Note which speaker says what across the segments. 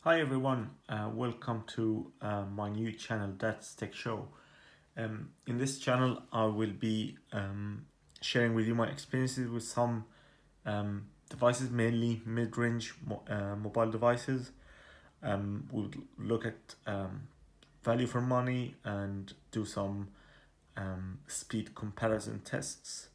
Speaker 1: Hi everyone, welcome to my new channel, That's Tech Show. In this channel, I will be sharing with you my experiences with some devices, mainly mid-range mobile devices. We'll look at value for money and do some speed comparison tests.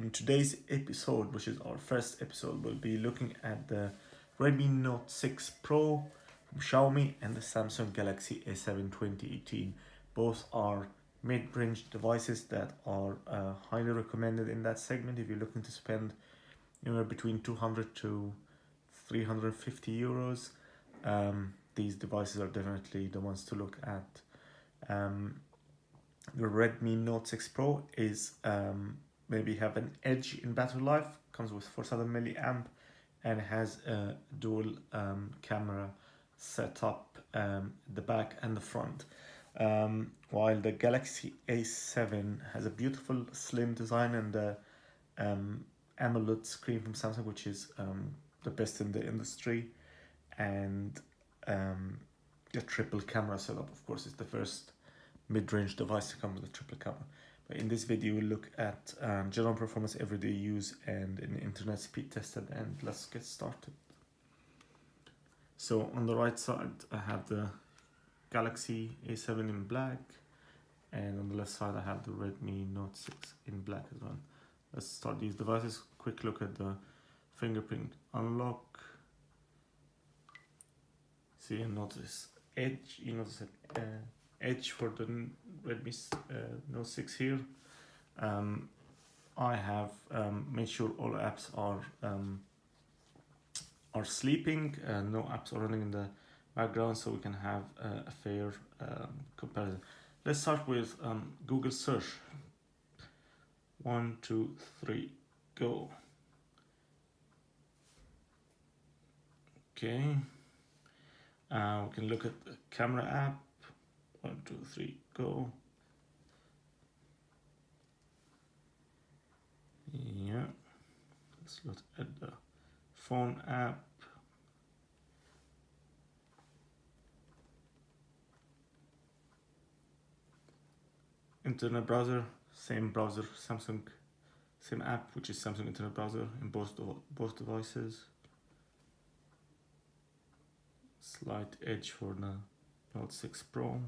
Speaker 1: In today's episode, which is our first episode, we'll be looking at the Redmi Note 6 Pro from Xiaomi and the Samsung Galaxy A7 2018. Both are mid-range devices that are highly recommended in that segment if you're looking to spend anywhere between 200 to 350 euros. These devices are definitely the ones to look at. The Redmi Note 6 Pro is maybe have an edge in battery life, comes with 4000 milliamp and has a dual camera setup, the back and the front. While the Galaxy A7 has a beautiful slim design and the AMOLED screen from Samsung, which is the best in the industry, and the triple camera setup. Of course, it's the first mid-range device to come with a triple camera. But in this video, we'll look at general performance, everyday use, and an internet speed tested. And let's get started. So on the right side, I have the Galaxy A7 in black, and on the left side, I have the Redmi Note 6 in black as well. Let's start these devices. Quick look at the fingerprint unlock. See and notice edge. You notice it. Edge for the Redmi Note 6 here. I have made sure all apps are sleeping, no apps are running in the background, so we can have a fair comparison. Let's start with Google search. 1, 2, 3, go. Okay. We can look at the camera app. 1, 2, 3, go. Yeah, let's look at the phone app. Internet browser, same browser, Samsung, same app, which is Samsung Internet Browser in both devices. Slight edge for the Note 6 Pro.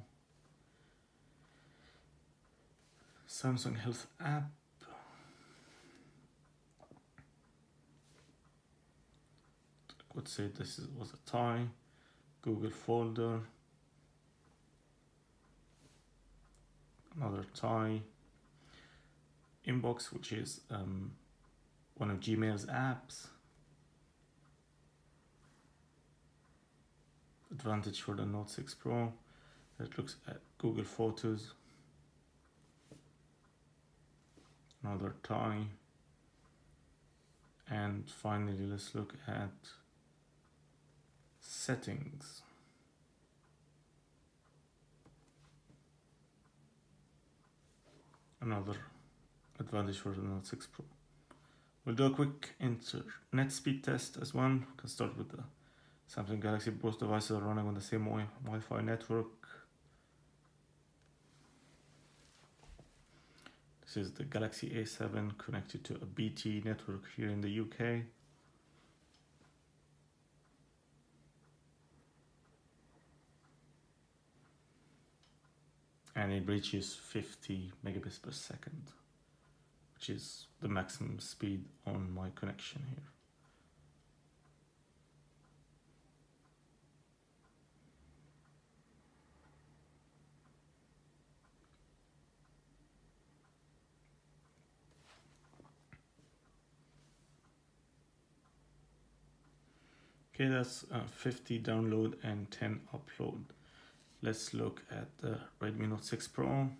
Speaker 1: Samsung Health app. I would say this was a tie. Google folder. Another tie. Inbox, which is one of Gmail's apps. Advantage for the Note 6 Pro. It looks at Google Photos. Another tie. And finally, let's look at settings. Another advantage for the Note 6 Pro. We'll do a quick internet speed test as one. We can start with the Samsung Galaxy. Both devices are running on the same Wi-Fi network. This is the Galaxy A7 connected to a BT network here in the UK. And it reaches 50 megabits per second, which is the maximum speed on my connection here. Okay, that's 50 download and 10 upload. Let's look at the Redmi Note 6 Pro.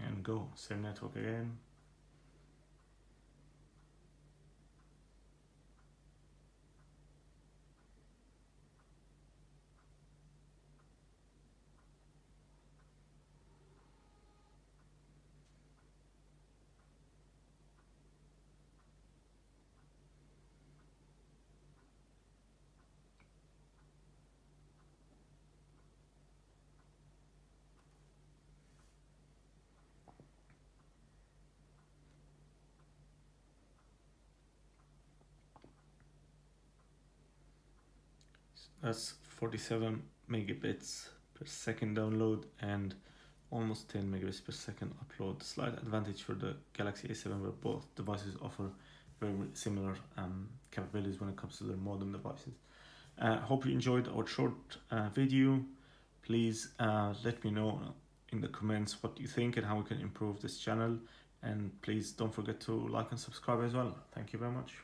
Speaker 1: And go, same network again. That's 47 megabits per second download and almost 10 megabits per second upload. Slight advantage for the Galaxy A7, where both devices offer very similar capabilities when it comes to their modem devices. Hope you enjoyed our short video. Please let me know in the comments what you think and how we can improve this channel, and please don't forget to like and subscribe as well. Thank you very much.